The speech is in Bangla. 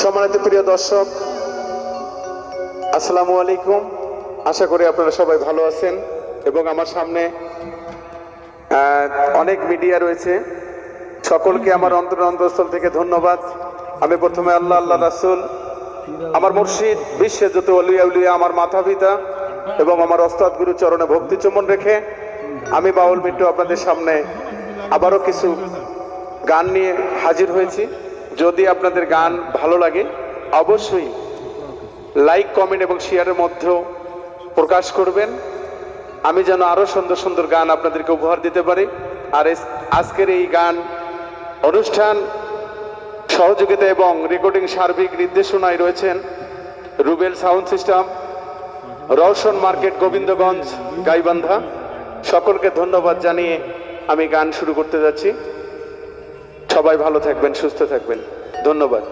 সম্মানিত প্রিয় দর্শক, আসসালামু আলাইকুম। আশা করি আপনারা সবাই ভালো আছেন এবং আমার সামনে অনেক মিডিয়া রয়েছে। সকলকে আমার অন্তরস্থল থেকে ধন্যবাদ। আমি প্রথমে আল্লাহ রাসূল, আমার মুর্শিদ, বিশ্বের যত আউলিয়া উলিয়া, আমার মাতা পিতা এবং আমার ওস্তাদ গুরু চরণে ভক্তি চুম্বন রেখে আমি বাউল মিন্টু আপনাদের সামনে আবারও কিছু গান নিয়ে হাজির হয়েছি। যদি আপনাদের গান ভালো লাগে অবশ্যই লাইক, কমেন্ট এবং শেয়ারের মধ্যেও প্রকাশ করবেন, আমি যেন আরো সুন্দর সুন্দর গান আপনাদেরকে উপহার দিতে পারি। আর আজকের এই গান অনুষ্ঠান সহযোগিতা এবং রেকর্ডিং সার্বিক নির্দেশনায় রয়েছেন Rubel sound system, Roshan market, Gobindaganj, Gaibandha. সকলকে ধন্যবাদ জানিয়ে আমি গান শুরু করতে যাচ্ছি। সবাই ভালো থাকবেন, সুস্থ থাকবেন। ধন্যবাদ।